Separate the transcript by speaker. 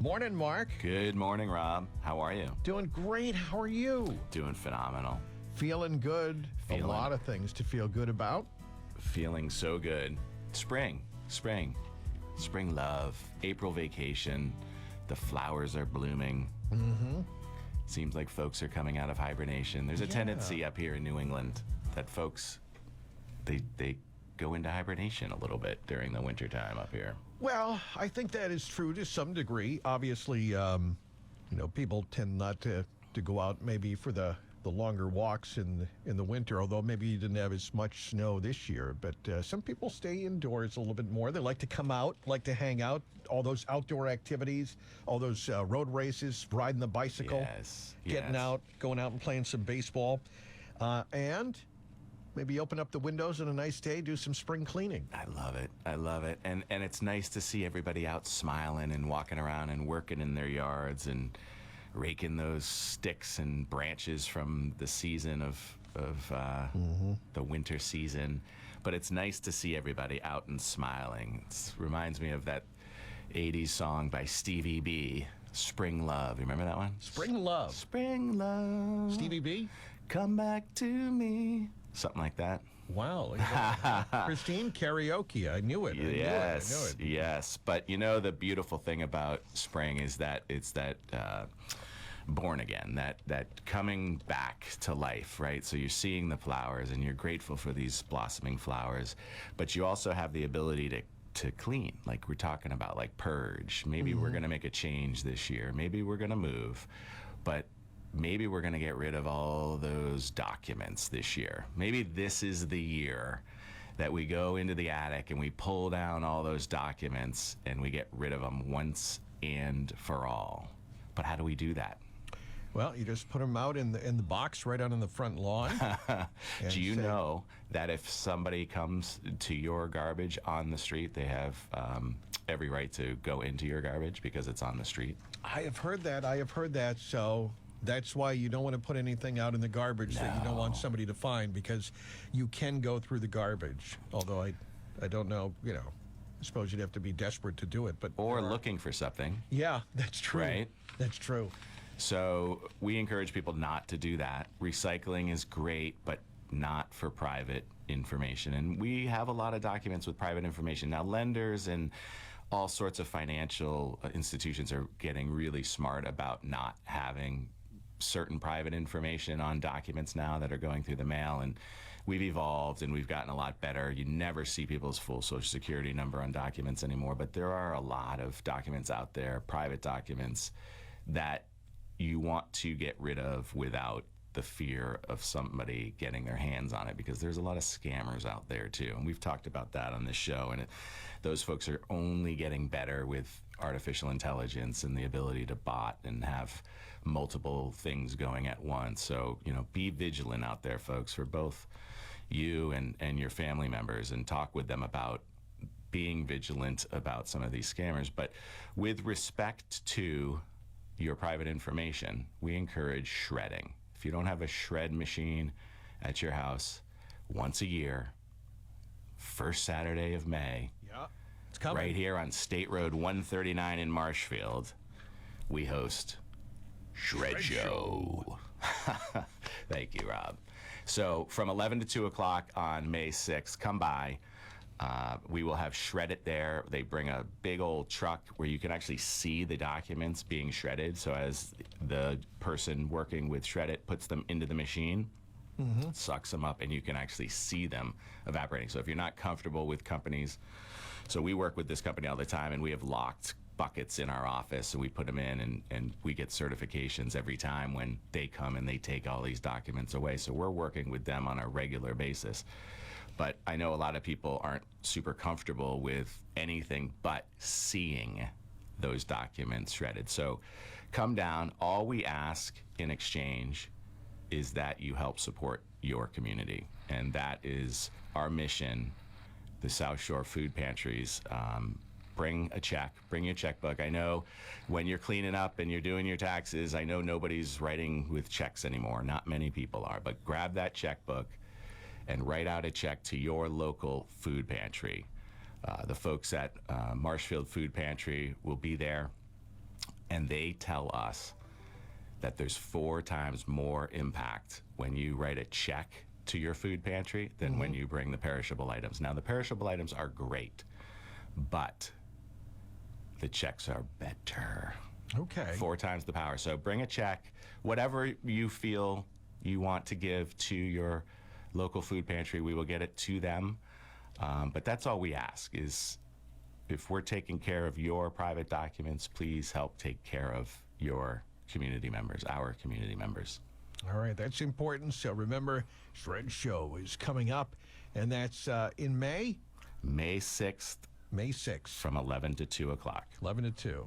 Speaker 1: Morning, Mark.
Speaker 2: Good morning, Rob. How are you?
Speaker 1: Doing great. How are you?
Speaker 2: Doing phenomenal.
Speaker 1: Feeling good. A lot of things to feel good about.
Speaker 2: Feeling so good. Spring love, April vacation. The flowers are blooming. Seems like folks are coming out of hibernation. There's a tendency up here in New England that folks, they go into hibernation a little bit during the wintertime up here.
Speaker 1: Well, I think that is true to some degree. Obviously, people tend not to go out maybe for the longer walks in the winter, although maybe you didn't have as much snow this year. But some people stay indoors a little bit more. They like to come out, like to hang out, all those outdoor activities, all those road races, riding the bicycle, getting out, going out and playing some baseball, and maybe open up the windows on a nice day, do some spring cleaning.
Speaker 2: I love it. And it's nice to see everybody out smiling and walking around and working in their yards and raking those sticks and branches from the season of the winter season. But it's nice to see everybody out and smiling. It reminds me of that 80s song by Stevie B, Spring Love. You remember that one?
Speaker 1: Spring Love.
Speaker 2: Spring Love.
Speaker 1: Stevie B?
Speaker 2: Come back to me. Something like that.
Speaker 1: Wow. Christine, karaoke. I knew it.
Speaker 2: Yes. But you know, the beautiful thing about spring is that it's that born again, that coming back to life, right? So you're seeing the flowers and you're grateful for these blossoming flowers, but you also have the ability to clean, like we're talking about, like purge. Maybe we're going to make a change this year. Maybe we're going to move, but maybe we're going to get rid of all those documents this year. Maybe this is the year that we go into the attic and we pull down all those documents and we get rid of them once and for all. But how do we do that?
Speaker 1: Well, you just put them out in the box right out on the front lawn.
Speaker 2: Do you know that if somebody comes to your garbage on the street, they have every right to go into your garbage because it's on the street?
Speaker 1: I have heard that. So that's why you don't want to put anything out in the garbage that you don't want somebody to find, because you can go through the garbage. Although I don't know, I suppose you'd have to be desperate to do it.
Speaker 2: Or looking for something.
Speaker 1: Yeah, that's true.
Speaker 2: Right?
Speaker 1: That's true.
Speaker 2: So we encourage people not to do that. Recycling is great, but not for private information. And we have a lot of documents with private information. Now, lenders and all sorts of financial institutions are getting really smart about not having certain private information on documents now that are going through the mail, and we've evolved and we've gotten a lot better. You never see people's full Social Security number on documents anymore, but there are a lot of documents out there, private documents, that you want to get rid of without the fear of somebody getting their hands on it, because there's a lot of scammers out there too, and we've talked about that on this show, and those folks are only getting better with artificial intelligence and the ability to bot and have multiple things going at once. So, be vigilant out there, folks, for both you and your family members, and talk with them about being vigilant about some of these scammers. But with respect to your private information, we encourage shredding. If you don't have a shred machine at your house, once a year, first Saturday of May,
Speaker 1: it's coming.
Speaker 2: Right here on State Road 139 in Marshfield, we host Shred Show. Thank you, Rob. So from 11 to 2 o'clock on May 6th, come by. We will have Shred It there. They bring a big old truck where you can actually see the documents being shredded. So as the person working with Shred It puts them into the machine, sucks them up, and you can actually see them evaporating. So if you're not comfortable with companies, so we work with this company all the time, and we have locked buckets in our office, and we put them in, and we get certifications every time when they come and they take all these documents away. So we're working with them on a regular basis. But I know a lot of people aren't super comfortable with anything but seeing those documents shredded. So come down. All we ask in exchange is that you help support your community. And that is our mission, the South Shore Food Pantries. Bring a check, bring your checkbook. I know when you're cleaning up and you're doing your taxes, I know nobody's writing with checks anymore. Not many people are, but grab that checkbook and write out a check to your local food pantry. The folks at Marshfield Food Pantry will be there And they tell us that there's 4 times more impact when you write a check to your food pantry than when you bring the perishable items. Now, the perishable items are great, but the checks are better.
Speaker 1: Okay.
Speaker 2: 4 times the power. So bring a check, whatever you feel you want to give to your local food pantry, we will get it to them. But that's all we ask is, if we're taking care of your private documents, please help take care of your community members, our community members.
Speaker 1: All right, that's important. So remember, Shred Show is coming up, and that's in May?
Speaker 2: May 6th
Speaker 1: May 6th.
Speaker 2: from 11 to 2 o'clock.
Speaker 1: 11 to 2.